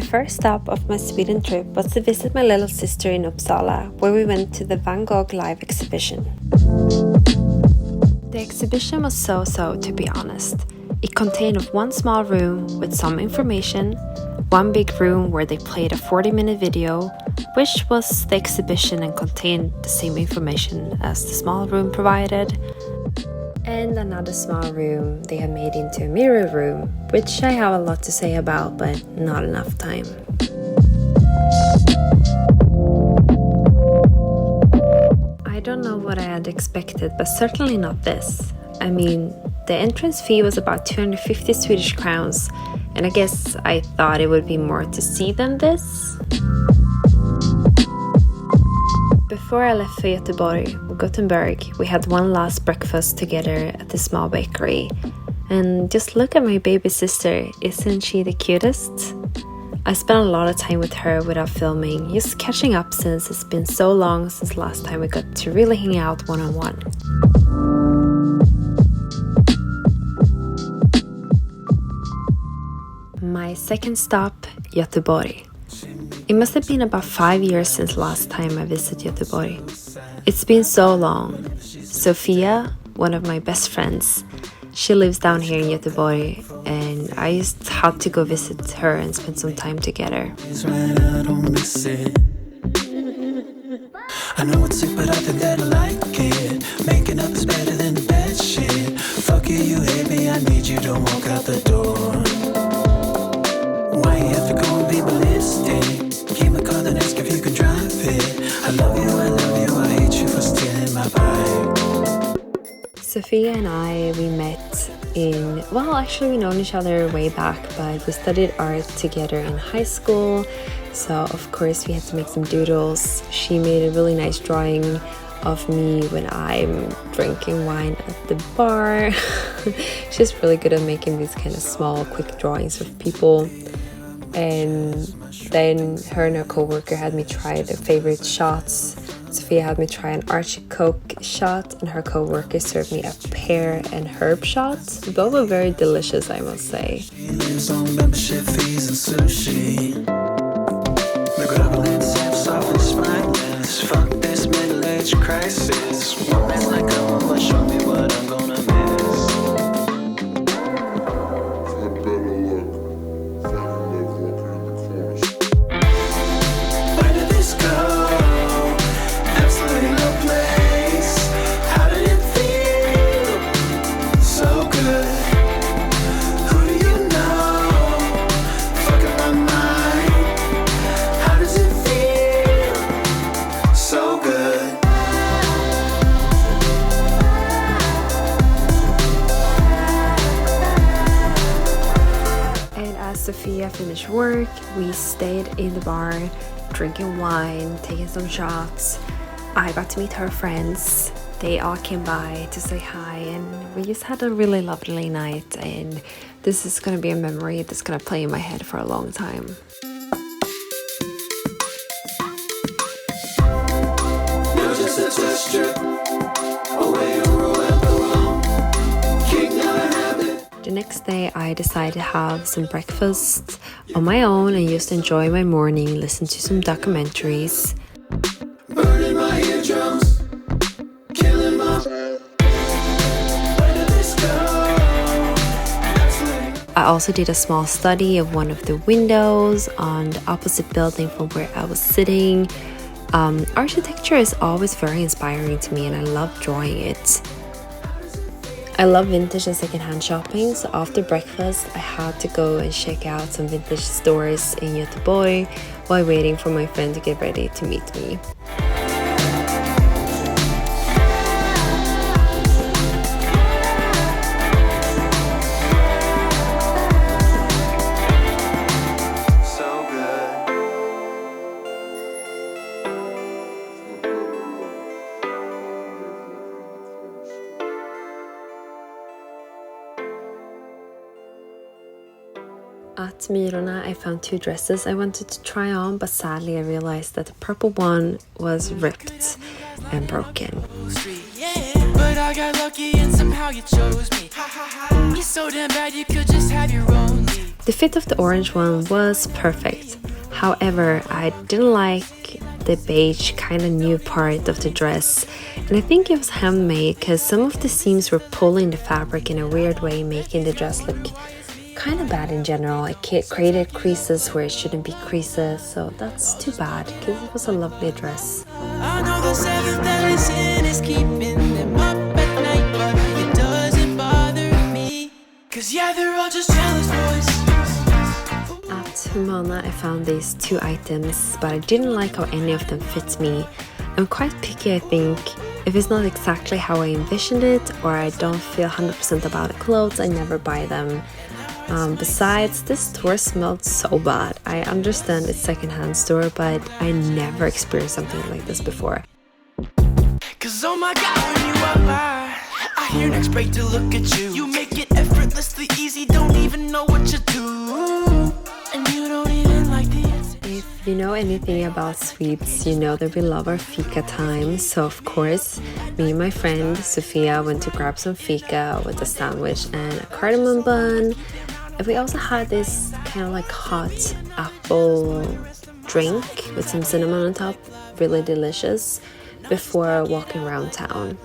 first stop of my Sweden trip was to visit my little sister in Uppsala, where we went to the Van Gogh live exhibition. The exhibition was so, to be honest. It contained one small room with some information, one big room where they played a 40-minute video, which was the exhibition and contained the same information as the small room provided, and another small room they had made into a mirror room, which I have a lot to say about, but not enough time. I don't know what I had expected, but certainly not this. I mean, the entrance fee was about 250 Swedish crowns, and I guess I thought it would be more to see than this. Before I left for Gothenburg, we had one last breakfast together at the small bakery. And just look at my baby sister, isn't she the cutest? I spent a lot of time with her without filming, just catching up since it's been so long since last time we got to really hang out one-on-one. My second stop, Gothenburg. It must have been about 5 years since last time I visited Gothenburg. It's been so long. Sofia, one of my best friends, she lives down here in Gothenburg, and I just had to go visit her and spend some time together. I know it's sick, but I think that I like it. Making up is better than the bad shit. Fuck you hate me, I need you, don't walk out the door. Why you have to go and be ballistic? Keep my car, then ask if you can drive it. I love you, I hate you for stealing my vibe. Sofia and we met we've known each other way back, but we studied art together in high school. So of course we had to make some doodles. She made a really nice drawing of me when I'm drinking wine at the bar. She's really good at making these kind of small, quick drawings of people. And then her and her co-worker had me try their favorite shots. Sofia had me try an artichoke shot, and her co-worker served me a pear and herb shot. Both were very delicious, I must say. She lives on membership fees and sushi. Fuck this middle-age crisis. One man like I'm gonna show me what I'm gonna miss. Where did this go? Absolutely no place. How did it feel? So good. Who do you know? Fucking my mind. How does it feel? So good. And as Sofia finished work, we stayed in the bar, drinking wine, taking some shots. I got to meet her friends. They all came by to say hi, and we just had a really lovely night, and this is gonna be a memory that's gonna play in my head for a long time. The next day I decided to have some breakfast on my own and just enjoy my morning, listen to some documentaries. Burning my eardrums, killing my... I also did a small study of one of the windows on the opposite building from where I was sitting. Architecture is always very inspiring to me, and I love drawing it. I love vintage and secondhand shopping, so after breakfast I had to go and check out some vintage stores in Gothenburg while waiting for my friend to get ready to meet me. At Myrorna, I found 2 dresses I wanted to try on, but sadly I realized that the purple one was ripped and broken. But I got lucky and somehow you chose me. You're so damn bad you could just have your own lead. The fit of the orange one was perfect. However, I didn't like the beige kind of new part of the dress, and I think it was handmade because some of the seams were pulling the fabric in a weird way, making the dress look kind of bad in general. It created creases where it shouldn't be creases, so that's too bad because it was a lovely dress. I know the seventh that is in is keeping them up at night, but it doesn't bother me, cause yeah, they're all just jealous boys. At Humana I found these two items, but I didn't like how any of them fit me. I'm quite picky, I think. If it's not exactly how I envisioned it, or I don't feel 100% about the clothes, I never buy them. Besides, this store smelled so bad. I understand it's secondhand store, but I never experienced something like this before. Cause oh my god, when you are I hear next break to look at you. You make it effortlessly easy, don't even know what you do. And you don't even like the answer. If you know anything about Swedes, you know that we love our fika time. So of course, me and my friend Sofia went to grab some fika with a sandwich and a cardamom bun. And we also had this kind of like hot apple drink with some cinnamon on top, really delicious, before walking around town.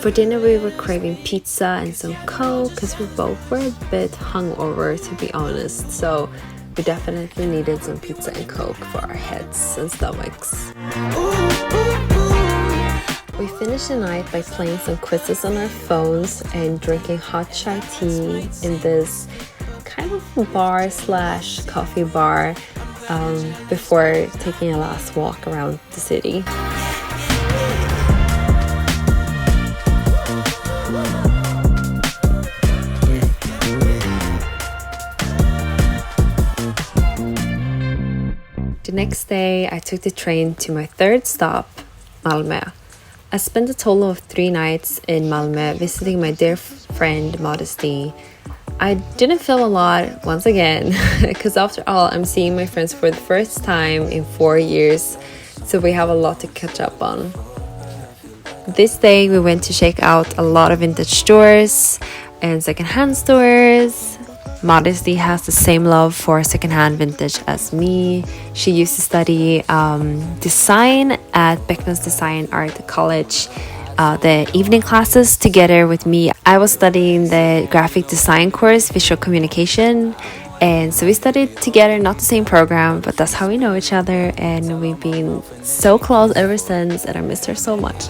For dinner we were craving pizza and some Coke because we both were a bit hungover, to be honest, so we definitely needed some pizza and Coke for our heads and stomachs. We finished the night by playing some quizzes on our phones and drinking hot chai tea in this kind of bar slash coffee bar before taking a last walk around the city. The next day I took the train to my third stop, Malmö. I spent a total of 3 nights in Malmö visiting my dear friend Modesty. I didn't film a lot once again because after all I'm seeing my friends for the first time in 4 years, so we have a lot to catch up on. This day we went to check out a lot of vintage stores and secondhand stores. Modesty has the same love for secondhand vintage as me. She used to study design at Beckman's Design Art College, the evening classes together with me. I was studying the graphic design course, visual communication, and so we studied together, not the same program, but that's how we know each other, and we've been so close ever since, and I miss her so much.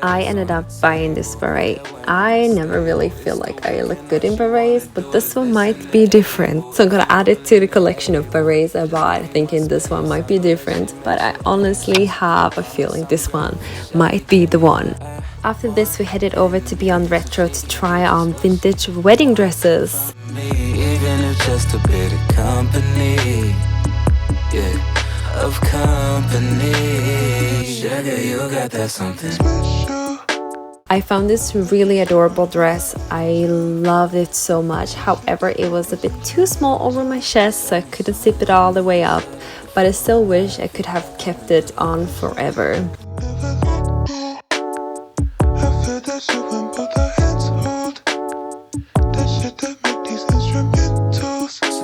I ended up buying this beret. I never really feel like I look good in berets, but this one might be different. So I'm gonna add it to the collection of berets I bought, thinking this one might be different, but I honestly have a feeling this one might be the one. After this, we headed over to Beyond Retro to try on vintage wedding dresses. Even if just a bit of company, yeah. Of company, sugar, you got that something special. I found this really adorable dress. I loved it so much. However, it was a bit too small over my chest, so I couldn't zip it all the way up, but I still wish I could have kept it on forever.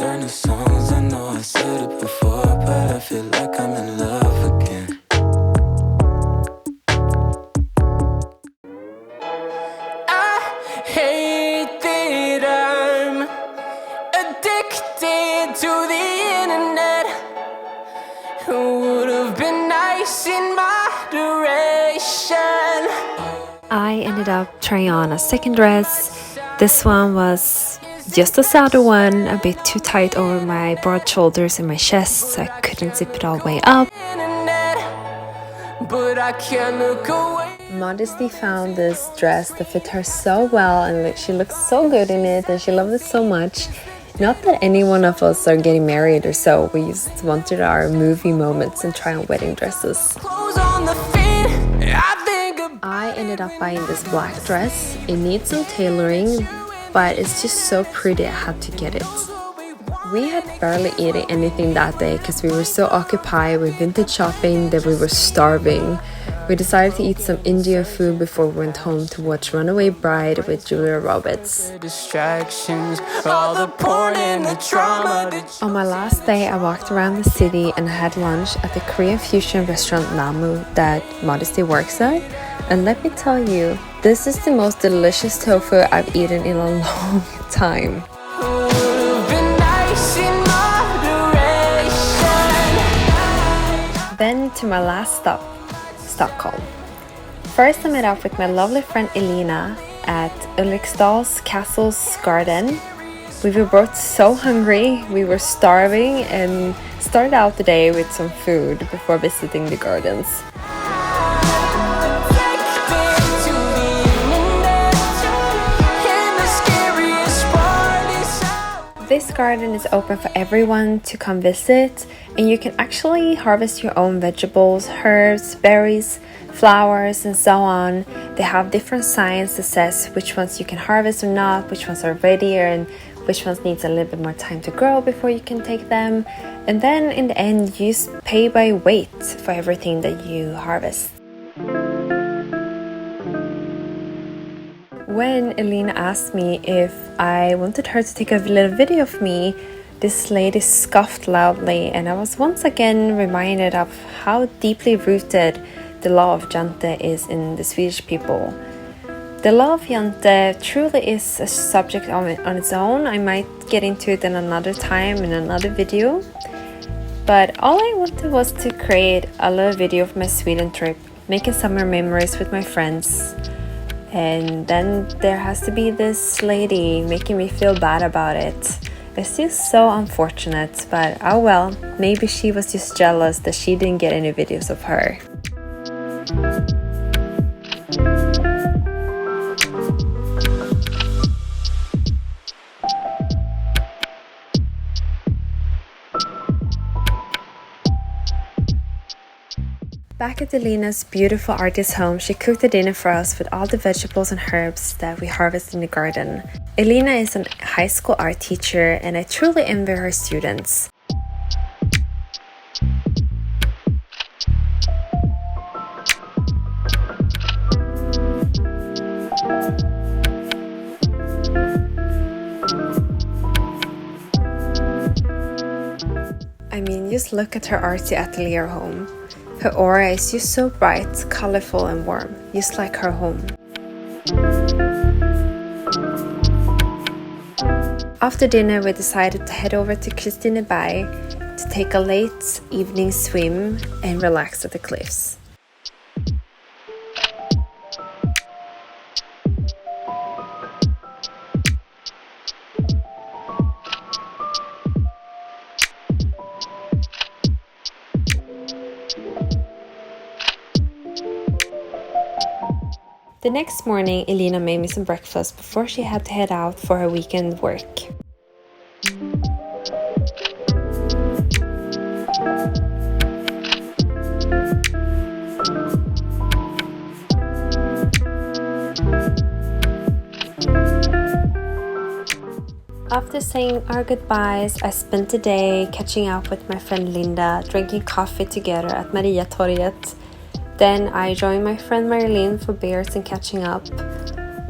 Certain songs, I know I said it before, but I feel like I'm in love again. I hate that I'm addicted to the internet. Who would have been nice in moderation? I ended up trying on a second dress. This one was just a sadder one, a bit too tight over my broad shoulders and my chest, so I couldn't zip it all the way up. But I can't look away. Modesty found this dress that fit her so well, and she looked so good in it, and she loved it so much. Not that any one of us are getting married or so, we just wanted our movie moments and try on wedding dresses. I ended up buying this black dress. It needs some tailoring, but it's just so pretty I had to get it. We had barely eaten anything that day because we were so occupied with vintage shopping that we were starving. We decided to eat some Indian food before we went home to watch Runaway Bride with Julia Roberts. On my last day, I walked around the city and had lunch at the Korean fusion restaurant Malmö that Modesty works at. And let me tell you, this is the most delicious tofu I've eaten in a long time. Then to my last stop, Stockholm. First I met up with my lovely friend Elina at Ulriksdal's Castle's garden. We were both so hungry, we were starving, and started out the day with some food before visiting the gardens. This garden is open for everyone to come visit, and you can actually harvest your own vegetables, herbs, berries, flowers, and so on. They have different signs that says which ones you can harvest or not, which ones are readier, and which ones needs a little bit more time to grow before you can take them. And then in the end, you just pay by weight for everything that you harvest. When Elina asked me if I wanted her to take a little video of me, this lady scoffed loudly, and I was once again reminded of how deeply rooted the law of jante is in the Swedish people. The law of jante truly is a subject on its own. I might get into it in another time in another video. But all I wanted was to create a little video of my Sweden trip, making summer memories with my friends. And then there has to be this lady making me feel bad about it. It's just so unfortunate, but oh well, maybe she was just jealous that she didn't get any videos of her. Back at Elina's beautiful artist home, she cooked a dinner for us with all the vegetables and herbs that we harvest in the garden. Elina is a high school art teacher, and I truly envy her students. I mean, just look at her artsy atelier home. Her aura is just so bright, colorful and warm, just like her home. After dinner, we decided to head over to Kristineberg to take a late evening swim and relax at the cliffs. The next morning, Elina made me some breakfast before she had to head out for her weekend work. After saying our goodbyes, I spent the day catching up with my friend Linda, drinking coffee together at Mariatorget. Then I joined my friend Marilyn for beers and catching up.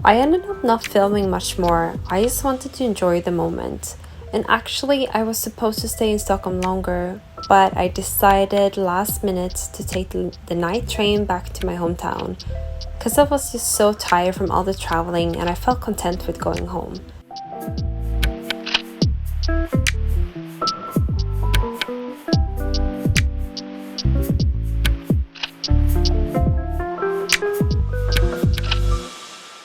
I ended up not filming much more. I just wanted to enjoy the moment. And actually, I was supposed to stay in Stockholm longer, but I decided last minute to take the night train back to my hometown, because I was just so tired from all the traveling and I felt content with going home.